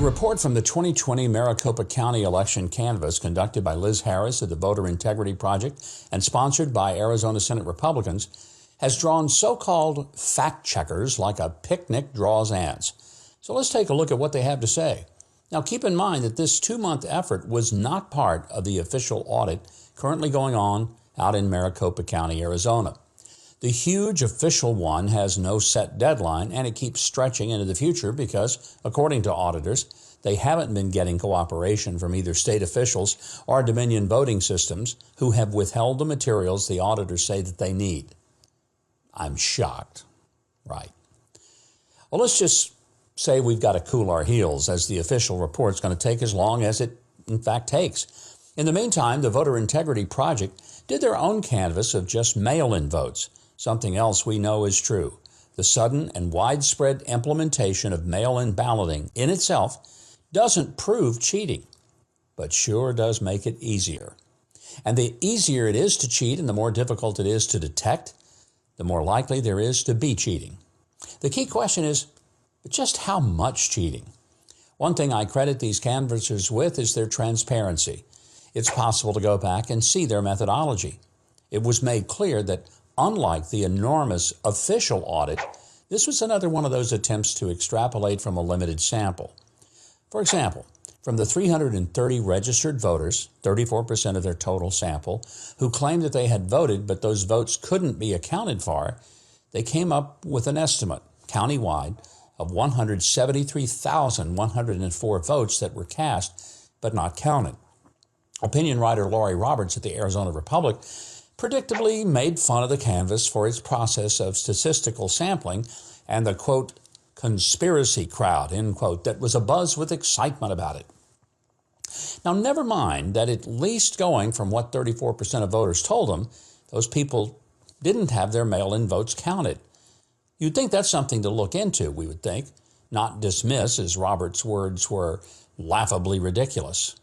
The report from the 2020 Maricopa County election canvass conducted by Liz Harris of the Voter Integrity Project and sponsored by Arizona Senate Republicans has drawn so-called fact checkers like a picnic draws ants. So let's take a look at what they have to say. Now keep in mind that this 2-month effort was not part of the official audit currently going on out in Maricopa County, Arizona. The huge official one has no set deadline, and it keeps stretching into the future because, according to auditors, they haven't been getting cooperation from either state officials or Dominion voting systems who have withheld the materials the auditors say that they need. I'm shocked. Right. Well, let's just say we've got to cool our heels, as the official report's going to take as long as it, in fact, takes. In the meantime, the Voter Integrity Project did their own canvass of just mail-in votes. Something else we know is true. The sudden and widespread implementation of mail-in balloting in itself doesn't prove cheating, but sure does make it easier. And the easier it is to cheat and the more difficult it is to detect, the more likely there is to be cheating. The key question is, just how much cheating? One thing I credit these canvassers with is their transparency. It's possible to go back and see their methodology. It was made clear that unlike the enormous official audit, this was another one of those attempts to extrapolate from a limited sample. For example, from the 330 registered voters, 34% of their total sample, who claimed that they had voted but those votes couldn't be accounted for, they came up with an estimate, countywide, of 173,104 votes that were cast but not counted. Opinion writer Lori Roberts at the Arizona Republic predictably made fun of the canvass for its process of statistical sampling and the, quote, conspiracy crowd, end quote, that was abuzz with excitement about it. Now, never mind that at least going from what 34% of voters told them, those people didn't have their mail-in votes counted. You'd think that's something to look into, we would think, not dismiss, as Roberts' words were laughably ridiculous.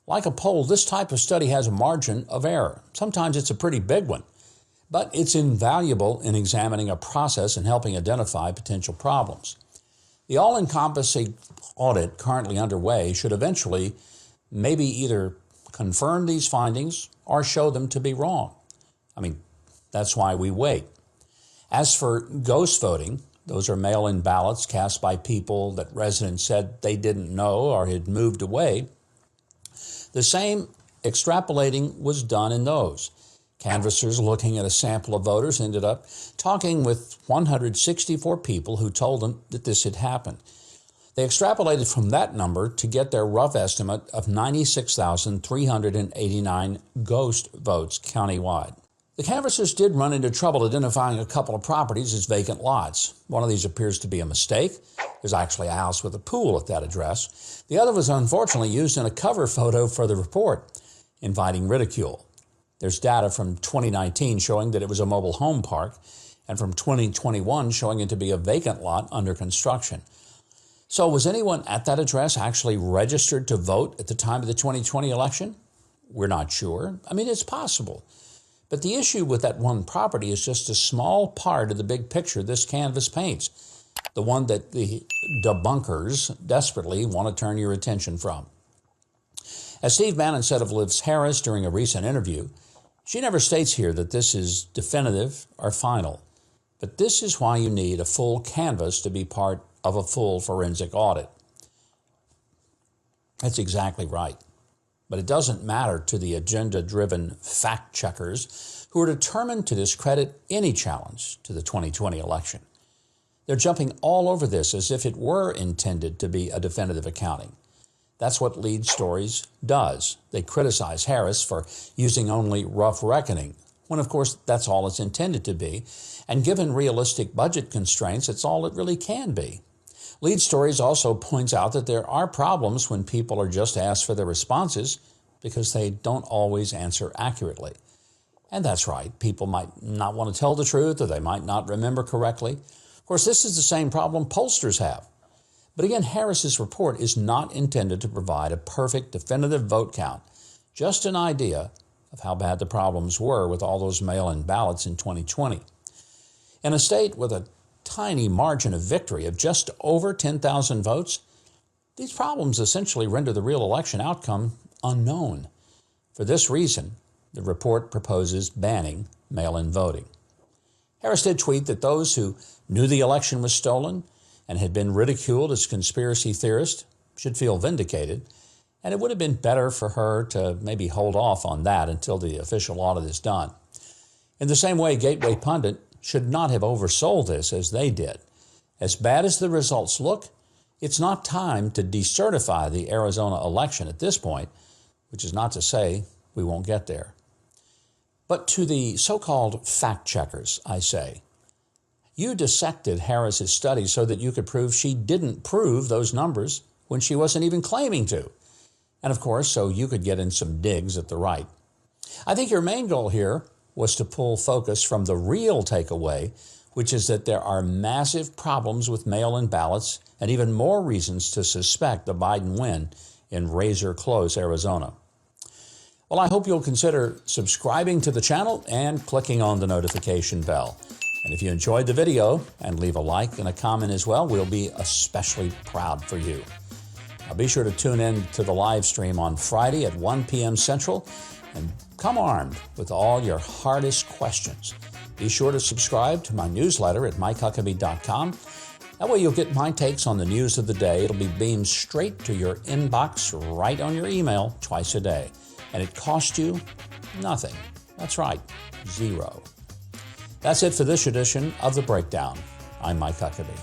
Like a poll, this type of study has a margin of error. Sometimes it's a pretty big one, but it's invaluable in examining a process and helping identify potential problems. The all-encompassing audit currently underway should eventually maybe either confirm these findings or show them to be wrong. I mean, that's why we wait. As for ghost voting, those are mail-in ballots cast by people that residents said they didn't know or had moved away. The same extrapolating was done in those. Canvassers looking at a sample of voters ended up talking with 164 people who told them that this had happened. They extrapolated from that number to get their rough estimate of 96,389 ghost votes countywide. The canvassers did run into trouble identifying a couple of properties as vacant lots. One of these appears to be a mistake. There's actually a house with a pool at that address. The other was unfortunately used in a cover photo for the report, inviting ridicule. There's data from 2019 showing that it was a mobile home park, and from 2021 showing it to be a vacant lot under construction. So was anyone at that address actually registered to vote at the time of the 2020 election? We're not sure. I mean, it's possible. But the issue with that one property is just a small part of the big picture this canvas paints, the one that the debunkers desperately want to turn your attention from. As Steve Bannon said of Liz Harris during a recent interview, she never states here that this is definitive or final, but this is why you need a full canvas to be part of a full forensic audit. That's exactly right. But it doesn't matter to the agenda-driven fact-checkers who are determined to discredit any challenge to the 2020 election. They're jumping all over this as if it were intended to be a definitive accounting. That's what Lead Stories does. They criticize Harris for using only rough reckoning, when of course that's all it's intended to be, and given realistic budget constraints, it's all it really can be. Lead Stories also points out that there are problems when people are just asked for their responses because they don't always answer accurately. And that's right, people might not want to tell the truth or they might not remember correctly. Of course, this is the same problem pollsters have. But again, Harris's report is not intended to provide a perfect, definitive vote count, just an idea of how bad the problems were with all those mail-in ballots in 2020. In a state with a tiny margin of victory of just over 10,000 votes, These problems essentially render the real election outcome unknown. For this reason, the report proposes banning mail-in voting. Harris did tweet that those who knew the election was stolen and had been ridiculed as conspiracy theorists should feel vindicated, and it would have been better for her to maybe hold off on that until the official audit is done. In the same way, Gateway Pundit should not have oversold this as they did. As bad as the results look, it's not time to decertify the Arizona election at this point, which is not to say we won't get there. But to the so-called fact checkers, I say, you dissected Harris's study so that you could prove she didn't prove those numbers when she wasn't even claiming to. And of course, so you could get in some digs at the right. I think your main goal here was to pull focus from the real takeaway, which is that there are massive problems with mail-in ballots and even more reasons to suspect the Biden win in razor-close Arizona. Well, I hope you'll consider subscribing to the channel and clicking on the notification bell. And if you enjoyed the video and leave a like and a comment as well, we'll be especially proud for you. Now be sure to tune in to the live stream on Friday at 1 p.m. Central and come armed with all your hardest questions. Be sure to subscribe to my newsletter at MikeHuckabee.com. That way you'll get my takes on the news of the day. It'll be beamed straight to your inbox right on your email twice a day. And it costs you nothing. That's right, zero. That's it for this edition of The Breakdown. I'm Mike Huckabee.